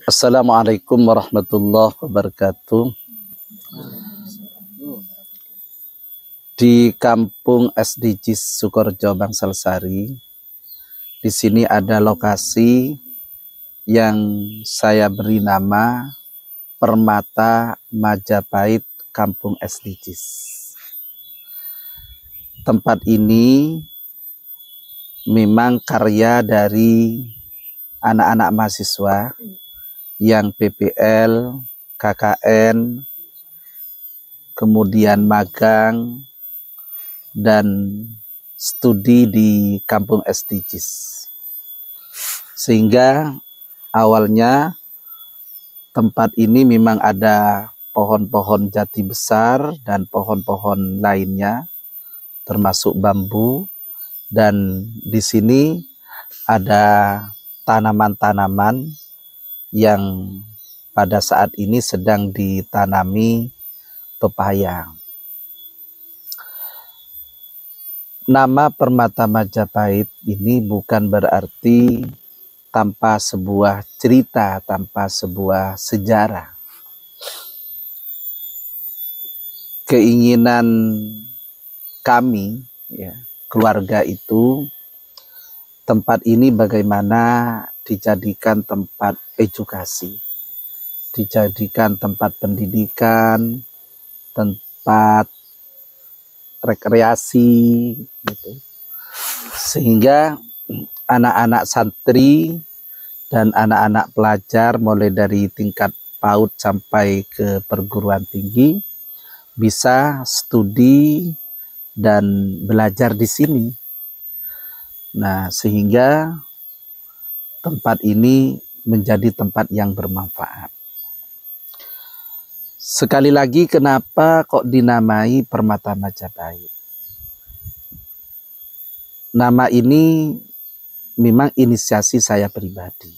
Assalamualaikum warahmatullahi wabarakatuh. Di kampung SDGs Sukorejo Bangsal Sari, di sini ada lokasi yang saya beri nama Permata Majapahit Kampung SDGs. Tempat ini memang karya dari anak-anak mahasiswa yang PPL, KKN, kemudian magang, dan studi di kampung SDGs. Sehingga awalnya tempat ini memang ada pohon-pohon jati besar dan pohon-pohon lainnya, termasuk bambu. Dan di sini ada tanaman-tanaman yang pada saat ini sedang ditanami pepaya. Nama Permata Majapahit ini bukan berarti tanpa sebuah cerita, tanpa sebuah sejarah. Keinginan kami, ya, keluarga itu, tempat ini bagaimana dijadikan tempat edukasi, dijadikan tempat pendidikan, tempat rekreasi, gitu. Sehingga anak-anak santri dan anak-anak pelajar mulai dari tingkat PAUD sampai ke perguruan tinggi bisa studi dan belajar di sini. Nah, sehingga tempat ini menjadi tempat yang bermanfaat. Sekali lagi, kenapa kok dinamai Permata Majapahit? Nama ini memang inisiasi saya pribadi,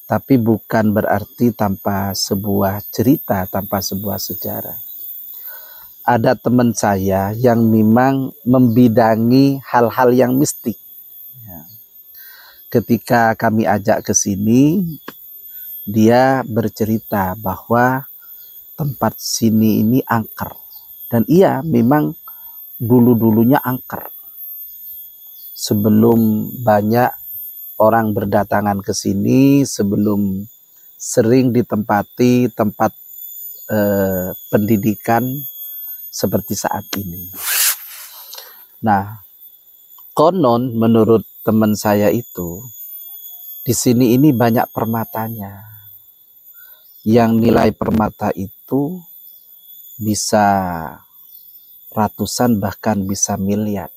tapi bukan berarti tanpa sebuah cerita, tanpa sebuah sejarah. Ada teman saya yang memang membidangi hal-hal yang mistik. Ketika kami ajak ke sini, dia bercerita bahwa tempat sini ini angker. Dan iya, memang dulu-dulunya angker. Sebelum banyak orang berdatangan ke sini, sebelum sering ditempati tempat pendidikan seperti saat ini. Nah, konon menurut teman saya itu, di sini ini banyak permatanya. Yang nilai permata itu bisa ratusan, bahkan bisa miliar,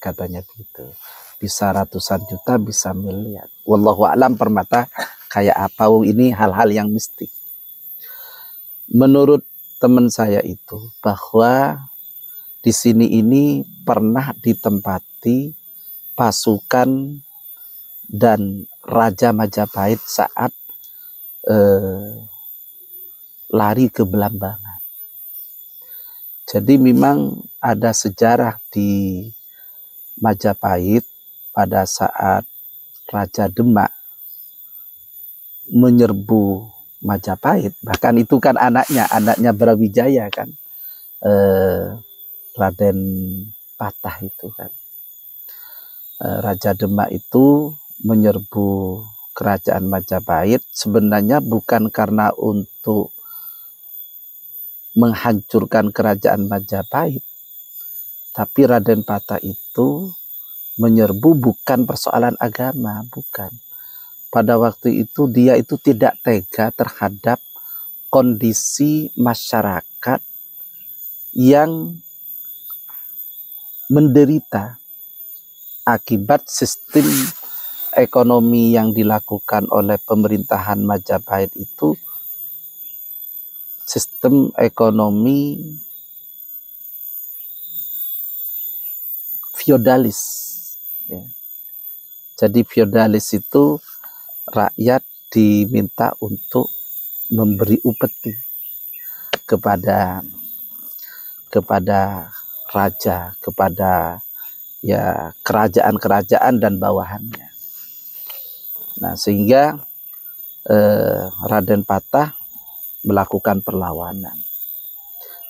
katanya begitu. Bisa ratusan juta, bisa miliar. Wallahu a'lam permata kayak apa, ini hal-hal yang mistik. Menurut teman saya itu bahwa di sini ini pernah ditempati pasukan dan Raja Majapahit saat lari ke Belambangan. Jadi memang ada sejarah di Majapahit pada saat Raja Demak menyerbu Majapahit. Bahkan itu kan anaknya Brawijaya kan, Raden Patah itu kan. Raja Demak itu menyerbu kerajaan Majapahit sebenarnya bukan karena untuk menghancurkan kerajaan Majapahit, tapi Raden Patah itu menyerbu bukan persoalan agama, bukan. Pada waktu itu dia itu tidak tega terhadap kondisi masyarakat yang menderita akibat sistem ekonomi yang dilakukan oleh pemerintahan Majapahit itu sistem ekonomi feodalis. Ya. Jadi feodalis itu rakyat diminta untuk memberi upeti kepada raja, kepada ya kerajaan-kerajaan dan bawahannya. Nah, sehingga Raden Patah melakukan perlawanan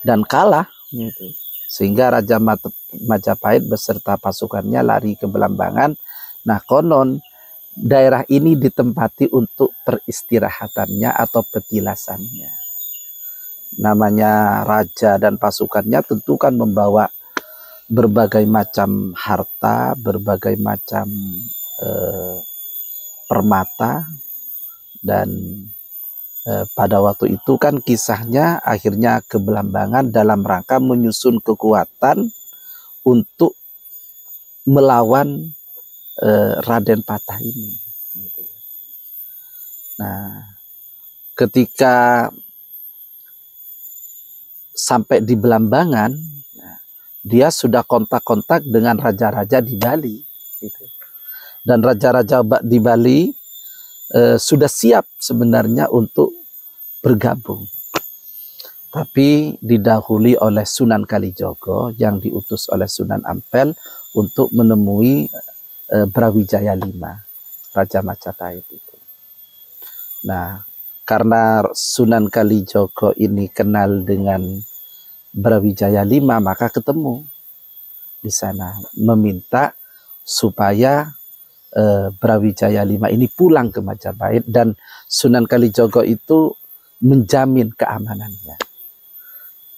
dan kalah gitu. Sehingga Raja Majapahit beserta pasukannya lari ke Belambangan. Nah, konon daerah ini ditempati untuk peristirahatannya atau petilasannya. Namanya raja dan pasukannya tentu kan membawa berbagai macam harta, berbagai macam permata, dan pada waktu itu kan kisahnya akhirnya ke Belambangan dalam rangka menyusun kekuatan untuk melawan Raden Patah ini. Nah, ketika sampai di Belambangan, dia sudah kontak-kontak dengan raja-raja di Bali, gitu. Dan raja-raja di Bali sudah siap sebenarnya untuk bergabung, tapi didahului oleh Sunan Kalijogo yang diutus oleh Sunan Ampel untuk menemui Brawijaya V, Raja Majapahit itu. Nah, karena Sunan Kalijogo ini kenal dengan Brawijaya V, maka ketemu di sana meminta supaya Brawijaya V ini pulang ke Majapahit, dan Sunan Kalijogo itu menjamin keamanannya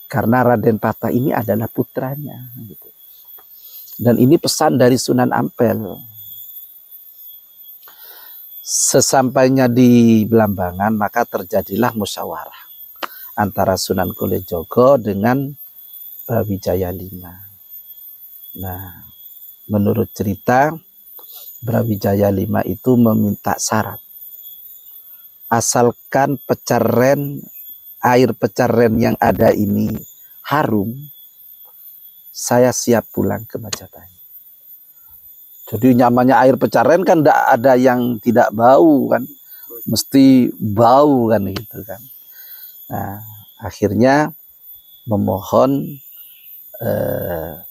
karena Raden Patah ini adalah putranya gitu. Dan ini pesan dari Sunan Ampel. Sesampainya di Belambangan, maka terjadilah musyawarah antara Sunan Kalijogo dengan Brawijaya V. Nah, menurut cerita Brawijaya V itu meminta syarat, asalkan air pecerren yang ada ini harum, saya siap pulang ke Majapahit. Jadi nyamannya air pecerren kan tidak ada yang tidak bau kan, mesti bau kan gitu kan. Nah, akhirnya memohon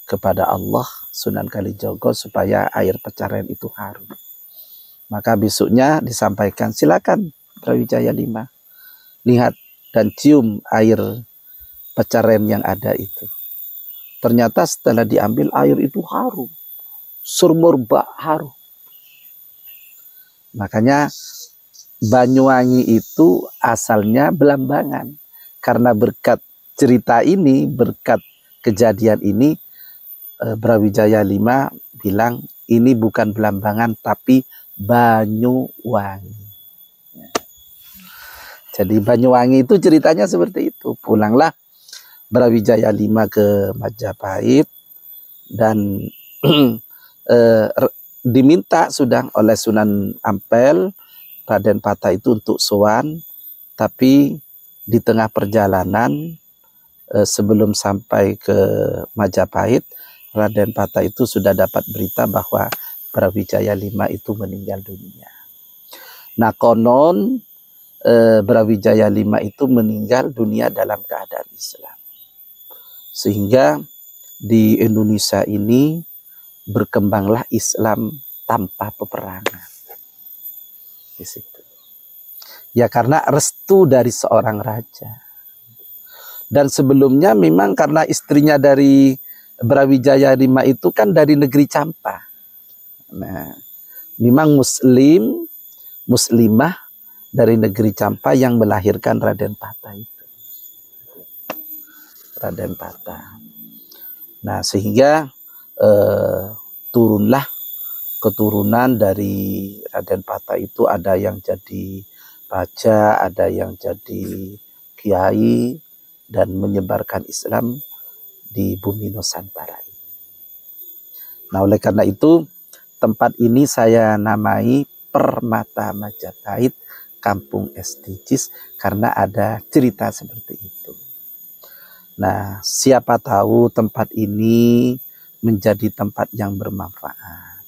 kepada Allah Sunan Kalijogo supaya air pecerren itu harum. Maka besoknya disampaikan, silakan Brawijaya V, lihat dan cium air pecerren yang ada itu. Ternyata setelah diambil air itu harum, surmurba harum. Makanya Banyuwangi itu asalnya Belambangan, karena berkat cerita ini, berkat kejadian ini, Brawijaya V bilang ini bukan Belambangan tapi Banyuwangi. Jadi Banyuwangi itu ceritanya seperti itu. Pulanglah Brawijaya V ke Majapahit dan diminta sudah oleh Sunan Ampel Raden Patah itu untuk sowan, tapi di tengah perjalanan sebelum sampai ke Majapahit, Raden Patah itu sudah dapat berita bahwa Brawijaya V itu meninggal dunia. Nah, konon Brawijaya V itu meninggal dunia dalam keadaan Islam. Sehingga di Indonesia ini berkembanglah Islam tanpa peperangan. Di situ. Ya karena restu dari seorang raja. Dan sebelumnya memang karena istrinya dari Brawijaya V itu kan dari negeri Campa. Nah, memang muslimah dari negeri Campa yang melahirkan Raden Patah itu. Raden Patah. Nah, sehingga turunlah keturunan dari Raden Patah itu, ada yang jadi raja, ada yang jadi kiai, dan menyebarkan Islam di bumi Nusantara ini. Nah, oleh karena itu tempat ini saya namai Permata Majapahit, Kampung SDGs, karena ada cerita seperti itu. Nah, siapa tahu tempat ini menjadi tempat yang bermanfaat.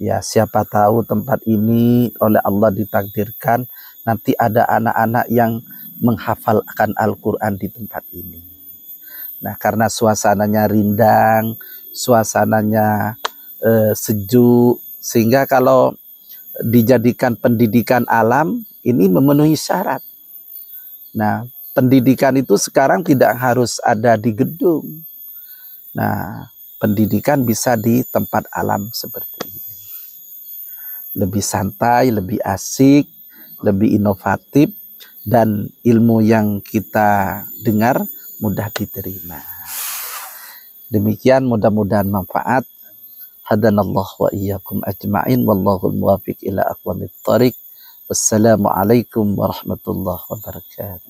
Ya, siapa tahu tempat ini oleh Allah ditakdirkan nanti ada anak-anak yang menghafalkan Al-Quran di tempat ini. Nah, karena suasananya rindang, suasananya sejuk, sehingga kalau dijadikan pendidikan alam, ini memenuhi syarat. Nah, pendidikan itu sekarang tidak harus ada di gedung. Nah, pendidikan bisa di tempat alam seperti ini. Lebih santai, lebih asik, lebih inovatif, dan ilmu yang kita dengar mudah diterima. Demikian, mudah-mudahan manfaat. Hadanallahu wa iyyakum ajma'in, wallahul muwafiq ila aqwamit thoriq. Wassalamualaikum warahmatullahi wabarakatuh.